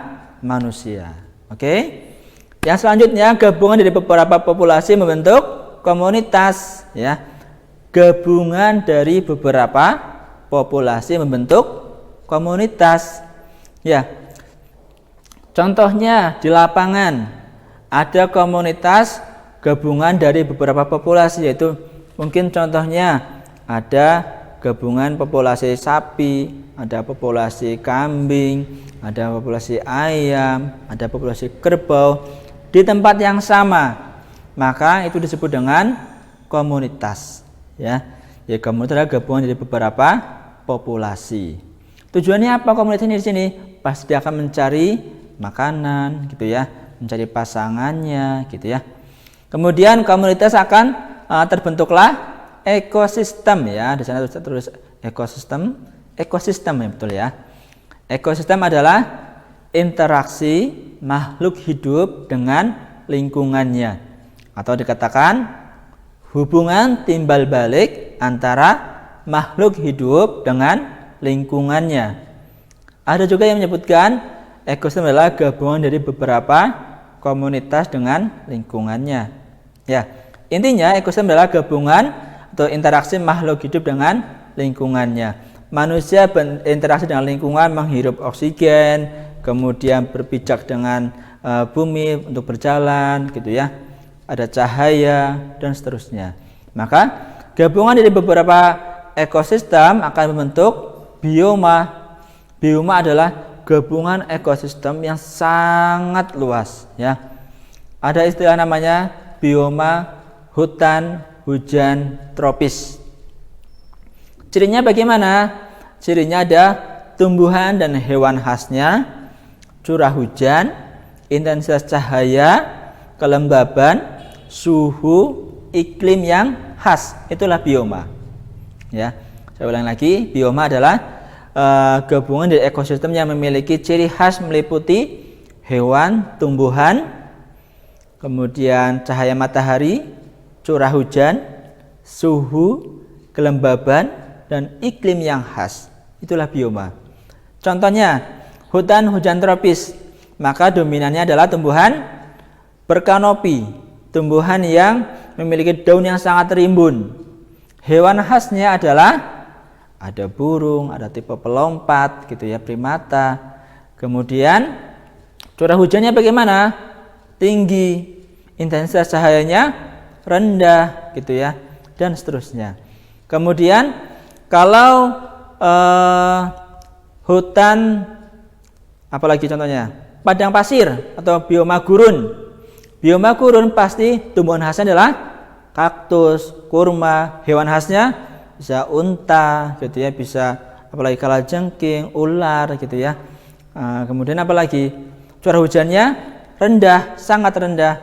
manusia. Oke? Yang selanjutnya, gabungan dari beberapa populasi membentuk komunitas ya. Gabungan dari beberapa populasi membentuk komunitas ya. Contohnya di lapangan ada komunitas gabungan dari beberapa populasi, yaitu mungkin contohnya ada gabungan populasi sapi, ada populasi kambing, ada populasi ayam, ada populasi kerbau di tempat yang sama, maka itu disebut dengan komunitas ya. Ya, komunitas adalah gabungan dari beberapa populasi. Tujuannya apa komunitas ini di sini? Pasti akan mencari makanan gitu ya, mencari pasangannya gitu ya. Kemudian komunitas akan terbentuklah ekosistem ya. Di sana tulis ekosistem ya, betul ya. Ekosistem adalah interaksi makhluk hidup dengan lingkungannya, atau dikatakan hubungan timbal balik antara makhluk hidup dengan lingkungannya. Ada juga yang menyebutkan ekosistem adalah gabungan dari beberapa komunitas dengan lingkungannya. Ya, intinya ekosistem adalah gabungan atau interaksi makhluk hidup dengan lingkungannya. Manusia berinteraksi dengan lingkungan, menghirup oksigen, kemudian berpijak dengan bumi untuk berjalan gitu ya. Ada cahaya dan seterusnya. Maka gabungan dari beberapa ekosistem akan membentuk bioma. Bioma adalah gabungan ekosistem yang sangat luas ya. Ada istilah namanya bioma hutan hujan tropis. Cirinya bagaimana? Cirinya ada tumbuhan dan hewan khasnya, curah hujan, intensitas cahaya, kelembaban, suhu, iklim yang khas. Itulah bioma. Ya, saya ulang lagi, bioma adalah gabungan dari ekosistem yang memiliki ciri khas meliputi hewan, tumbuhan, kemudian cahaya matahari, curah hujan, suhu, kelembaban, dan iklim yang khas. Itulah bioma. Contohnya, hutan hujan tropis, maka dominannya adalah tumbuhan berkanopi, tumbuhan yang memiliki daun yang sangat rimbun. Hewan khasnya adalah ada burung, ada tipe pelompat gitu ya, primata. Kemudian curah hujannya bagaimana? Tinggi, intensitas cahayanya rendah gitu ya, dan seterusnya. Kemudian kalau hutan, apalagi contohnya padang pasir atau bioma gurun. Bioma gurun pasti tumbuhan khasnya adalah kaktus, kurma. Hewan khasnya bisa unta gitu ya, bisa apalagi kalajengking, ular gitu ya. Kemudian apalagi curah hujannya rendah, sangat rendah.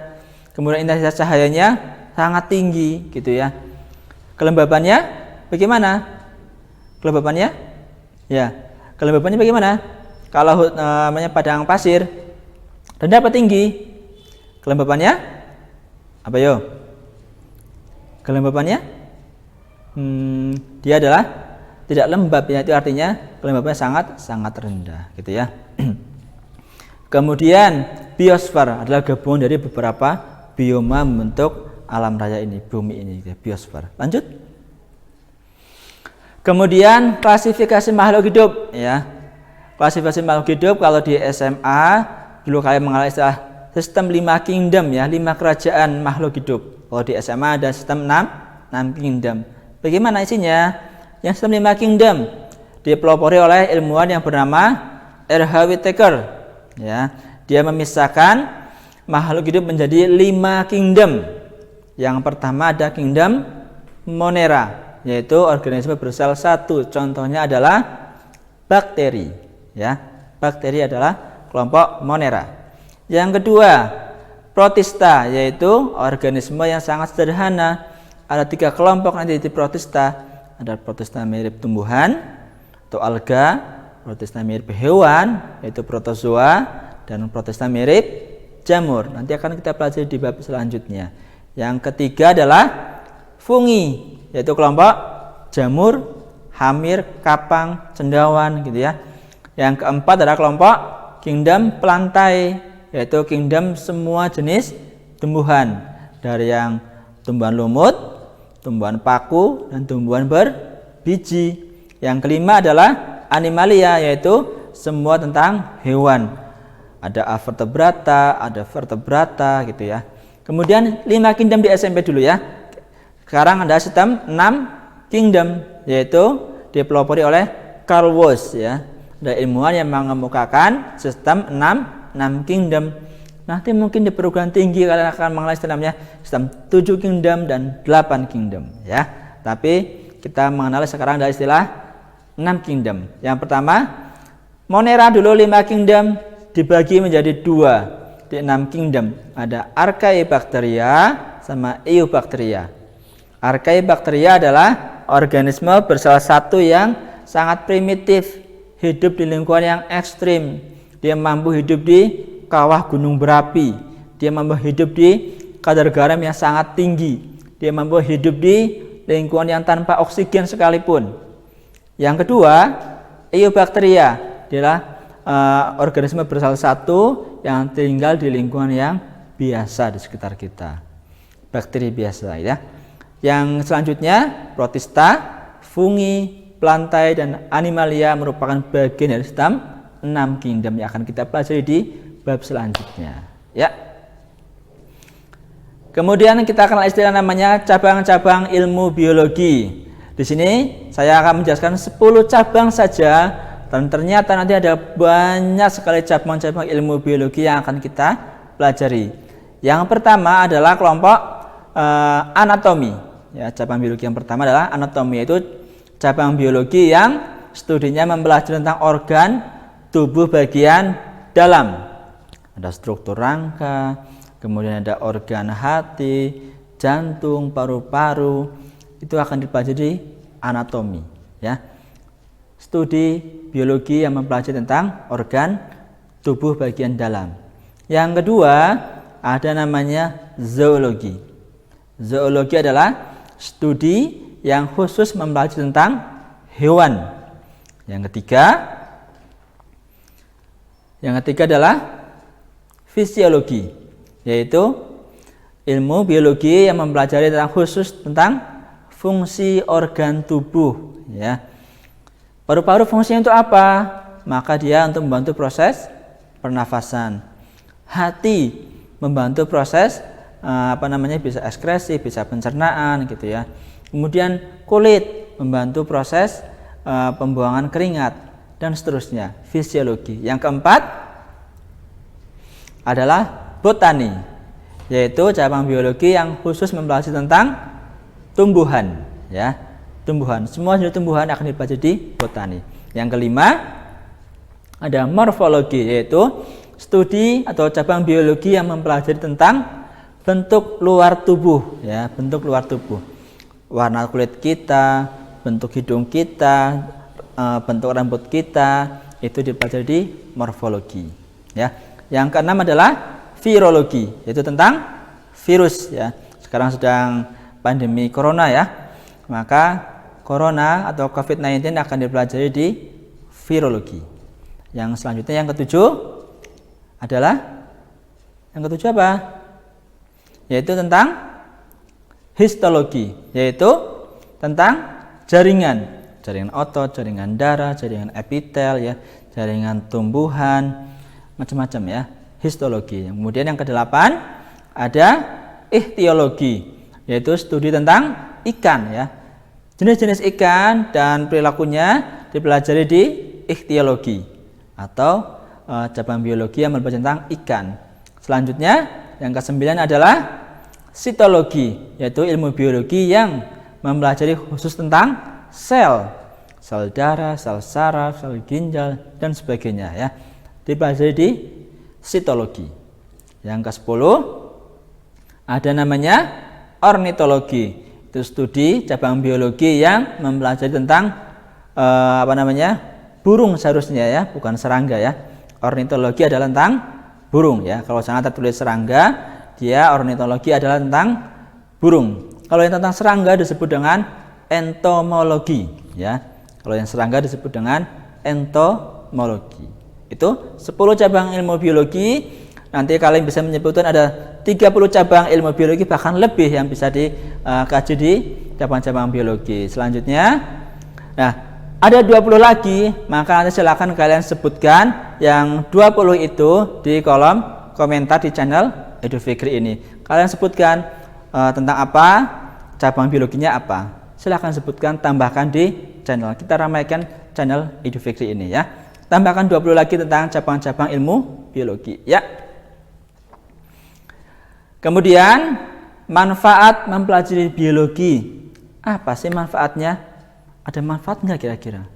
Kemudian intensitas cahayanya sangat tinggi gitu ya. Kelembabannya bagaimana? Kelembabannya? Ya, kelembabannya bagaimana? Kalau namanya padang pasir, rendah apa tinggi? Kelembabannya? Apa yo? Kelembabannya? Dia adalah tidak lembab ya, itu artinya kelembabannya sangat rendah gitu ya. Kemudian biosfer adalah gabungan dari beberapa bioma membentuk alam raya ini, bumi ini, biosfer. Lanjut. Kemudian klasifikasi makhluk hidup ya. Klasifikasi makhluk hidup kalau di SMA dulu kalian mengenal istilah sistem 5 kingdom ya, 5 kerajaan makhluk hidup. Kalau di SMA ada sistem 6 kingdom. Bagaimana isinya? Yang sistem 5 kingdom dipelopori oleh ilmuwan yang bernama R.H. Whittaker ya. Dia memisahkan makhluk hidup menjadi 5 kingdom. Yang pertama ada kingdom Monera, yaitu organisme bersel satu. Contohnya adalah bakteri ya. Bakteri adalah kelompok Monera. Yang kedua, protista, yaitu organisme yang sangat sederhana. Ada 3 kelompok nanti di protista. Ada protista mirip tumbuhan atau alga, protista mirip hewan yaitu protozoa, dan protista mirip jamur. Nanti akan kita pelajari di bab selanjutnya. Yang ketiga adalah fungi, yaitu kelompok jamur, hamir, kapang, cendawan gitu ya. Yang keempat adalah kelompok kingdom plantae, yaitu kingdom semua jenis tumbuhan, dari yang tumbuhan lumut, tumbuhan paku, dan tumbuhan berbiji. Yang kelima adalah animalia, yaitu semua tentang hewan. Ada avertebrata, ada vertebrata gitu ya. Kemudian 5 kingdom di SMP dulu ya. Sekarang ada sistem 6 kingdom, yaitu dipelopori oleh Carl Woese ya. Ada ilmuwan yang mengemukakan sistem 6 kingdom. Nanti mungkin di perguruan tinggi kalian akan mengenal istilahnya sistem 7 kingdom dan 8 kingdom ya. Tapi kita mengenal sekarang ada istilah 6 kingdom. Yang pertama, Monera dulu 5 kingdom dibagi menjadi 2. Di 6 kingdom ada Archaebacteria sama Eubacteria. Archaebacteria adalah organisme bersel satu yang sangat primitif, hidup di lingkungan yang ekstrim. Dia mampu hidup di kawah gunung berapi. Dia mampu hidup di kadar garam yang sangat tinggi. Dia mampu hidup di lingkungan yang tanpa oksigen sekalipun. Yang kedua, Eubacteria adalah organisme bersel satu yang tinggal di lingkungan yang biasa di sekitar kita, bakteri biasa ya. Yang selanjutnya protista, fungi, plantae, dan animalia merupakan bagian dari sistem 6 kingdom yang akan kita pelajari di bab selanjutnya. Ya. Kemudian kita kenal istilah namanya cabang-cabang ilmu biologi. Di sini saya akan menjelaskan 10 cabang saja, dan ternyata nanti ada banyak sekali cabang-cabang ilmu biologi yang akan kita pelajari. Yang pertama adalah kelompok anatomi. Ya, cabang biologi yang pertama adalah anatomi, yaitu cabang biologi yang studinya mempelajari tentang organ tubuh bagian dalam. Ada struktur rangka, kemudian ada organ hati, jantung, paru-paru. Itu akan dipelajari anatomi, ya. Studi biologi yang mempelajari tentang organ tubuh bagian dalam. Yang kedua ada namanya zoologi. Zoologi adalah studi yang khusus mempelajari tentang hewan. Yang ketiga adalah fisiologi, yaitu ilmu biologi yang mempelajari tentang khusus tentang fungsi organ tubuh, ya. Paru-paru fungsinya untuk apa? Maka dia untuk membantu proses pernafasan. Hati membantu proses bisa ekskresi, bisa pencernaan gitu ya. Kemudian kulit membantu proses pembuangan keringat dan seterusnya, fisiologi. Yang keempat adalah botani, yaitu cabang biologi yang khusus mempelajari tentang tumbuhan, ya. Tumbuhan, semua jenis tumbuhan akan dipelajari di botani. Yang kelima ada morfologi, yaitu studi atau cabang biologi yang mempelajari tentang bentuk luar tubuh, ya, bentuk luar tubuh. Warna kulit kita, bentuk hidung kita, bentuk rambut kita, itu dipelajari di morfologi, ya. Yang keenam adalah virologi, yaitu tentang virus, ya. Sekarang sedang pandemi corona, ya. Maka corona atau COVID-19 akan dipelajari di virologi. Yang selanjutnya yang ketujuh adalah apa? Yaitu tentang histologi, yaitu tentang jaringan otot, jaringan darah, jaringan epitel, ya, jaringan tumbuhan, macam-macam, ya, histologi. Kemudian yang kedelapan ada ichtiologi, yaitu studi tentang ikan, ya. Jenis-jenis ikan dan perilakunya dipelajari di ichtiologi atau cabang biologi yang mempelajari tentang ikan. Selanjutnya yang kesembilan adalah sitologi, yaitu ilmu biologi yang mempelajari khusus tentang sel darah, sel saraf, sel ginjal dan sebagainya, ya. Dipelajari di sitologi. Yang ke-10 ada namanya ornitologi. Itu studi cabang biologi yang mempelajari tentang burung seharusnya, ya, bukan serangga, ya. Ornitologi adalah tentang burung, ya. Kalau sana tertulis serangga, dia ornitologi adalah tentang burung. Kalau yang tentang serangga disebut dengan entomologi, ya. Kalau yang serangga disebut dengan entomologi. Itu 10 cabang ilmu biologi. Nanti kalian bisa menyebutkan ada 30 cabang ilmu biologi, bahkan lebih yang bisa dikaji di cabang-cabang biologi. Selanjutnya, nah, ada 20 lagi, maka nanti silakan kalian sebutkan yang 20 itu di kolom komentar di channel Edu Fikri ini. Kalian sebutkan tentang apa, cabang biologinya apa. Silakan sebutkan, tambahkan di channel. Kita ramaikan channel Edu Fikri ini, ya. Tambahkan 20 lagi tentang cabang-cabang ilmu biologi, ya. Kemudian manfaat mempelajari biologi. Apa sih manfaatnya? Ada manfaat nggak kira-kira?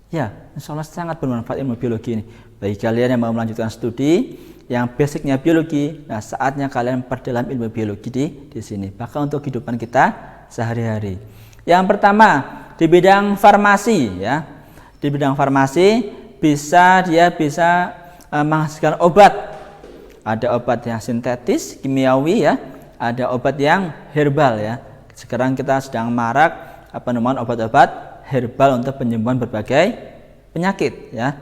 Ya, insya Allah sangat bermanfaat ilmu biologi ini. Bagi kalian yang mau melanjutkan studi yang basicnya biologi, nah saatnya kalian perdalam ilmu biologi di sini. Bahkan untuk kehidupan kita sehari-hari. Yang pertama di bidang farmasi, ya. Di bidang farmasi dia bisa menghasilkan obat. Ada obat yang sintetis, kimiawi, ya. Ada obat yang herbal, ya. Sekarang kita sedang marak penemuan obat-obat herbal untuk penyembuhan berbagai penyakit, ya.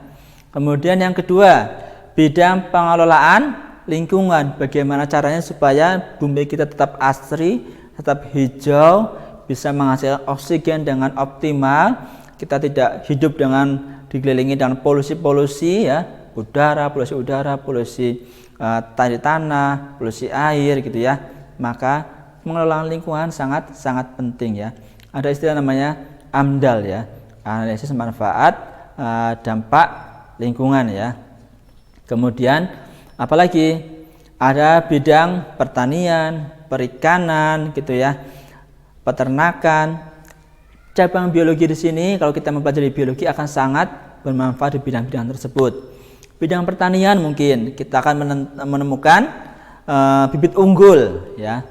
Kemudian yang kedua, bidang pengelolaan lingkungan. Bagaimana caranya supaya bumi kita tetap asri, tetap hijau, bisa menghasilkan oksigen dengan optimal, kita tidak hidup dengan dikelilingi dengan polusi-polusi ya, udara, polusi tanah, polusi air gitu ya. Maka pengelolaan lingkungan sangat penting ya. Ada istilah namanya AMDAL ya, analisis manfaat dampak lingkungan ya. Kemudian apalagi ada bidang pertanian, perikanan gitu ya, peternakan. Cabang biologi di sini kalau kita mempelajari biologi akan sangat bermanfaat di bidang-bidang tersebut. Bidang pertanian mungkin kita akan menemukan bibit unggul ya.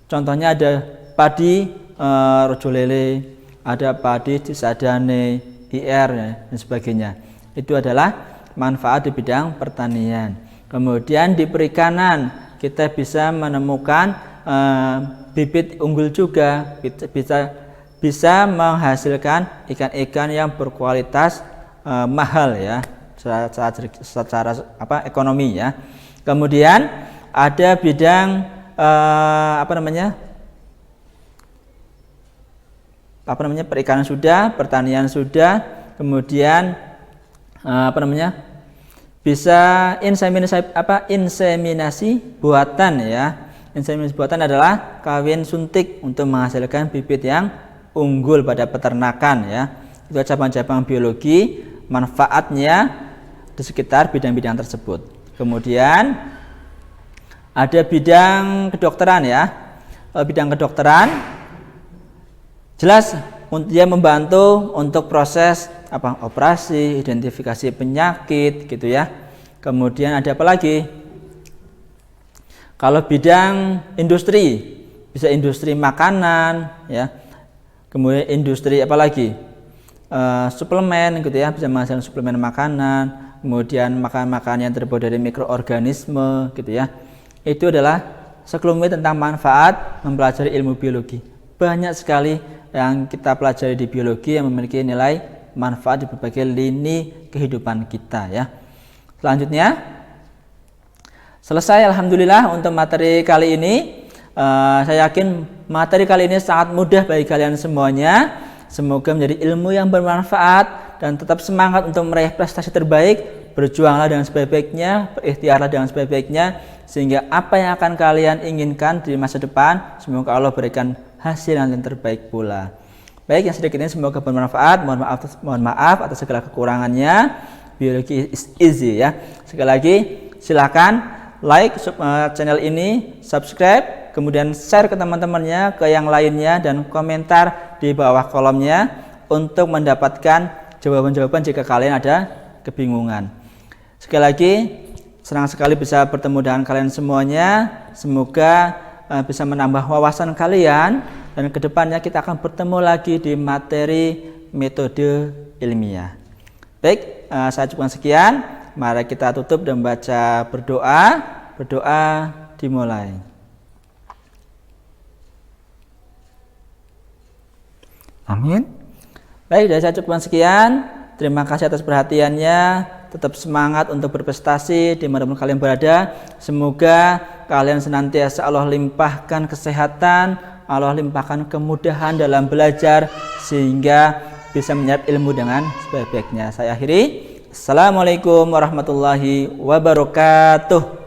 Contohnya ada padi Rojolele, ada padi Cisadane, IR dan sebagainya. Itu adalah manfaat di bidang pertanian. Kemudian di perikanan kita bisa menemukan bibit unggul juga, bisa menghasilkan ikan-ikan yang berkualitas mahal ya, secara ekonomi ya. Kemudian ada bidang perikanan sudah, pertanian sudah, kemudian bisa inseminasi buatan ya. Inseminasi buatan adalah kawin suntik untuk menghasilkan bibit yang unggul pada peternakan ya. Itu cabang-cabang biologi, manfaatnya di sekitar bidang-bidang tersebut. Kemudian ada bidang kedokteran ya. Bidang kedokteran jelas dia membantu untuk proses operasi, identifikasi penyakit gitu ya. Kemudian ada apa lagi? Kalau bidang industri, bisa industri makanan ya. Kemudian industri apa lagi? Suplemen gitu ya, bisa menghasilkan suplemen makanan. Kemudian makanan-makanan yang terbuat dari mikroorganisme gitu ya. Itu adalah sekelumit tentang manfaat mempelajari ilmu biologi. Banyak sekali yang kita pelajari di biologi yang memiliki nilai manfaat di berbagai lini kehidupan kita ya. Selanjutnya selesai alhamdulillah untuk materi kali ini. Saya yakin materi kali ini sangat mudah bagi kalian semuanya. Semoga menjadi ilmu yang bermanfaat dan tetap semangat untuk meraih prestasi terbaik. Berjuanglah dengan sebaik-baiknya, berikhtiarlah dengan sebaik-baiknya, sehingga apa yang akan kalian inginkan di masa depan semoga Allah berikan hasil yang terbaik pula. Baik, yang sedikit ini semoga bermanfaat. Mohon maaf atas segala kekurangannya. Biologi is easy ya. Sekali lagi silakan like channel ini, subscribe, kemudian share ke teman-temannya, ke yang lainnya, dan komentar di bawah kolomnya untuk mendapatkan jawaban-jawaban jika kalian ada kebingungan. Sekali lagi senang sekali bisa bertemu dengan kalian semuanya. Semoga bisa menambah wawasan kalian, dan kedepannya kita akan bertemu lagi di materi metode ilmiah. Baik, saya cukupkan sekian. Mari kita tutup dan baca berdoa. Berdoa dimulai. Amin. Baik, dari saya cukupkan sekian. Terima kasih atas perhatiannya. Tetap semangat untuk berprestasi dimanapun kalian berada. Semoga kalian senantiasa Allah limpahkan kesehatan, Allah limpahkan kemudahan dalam belajar, sehingga bisa menyerap ilmu dengan sebaik-baiknya. Saya akhiri. Assalamualaikum warahmatullahi wabarakatuh.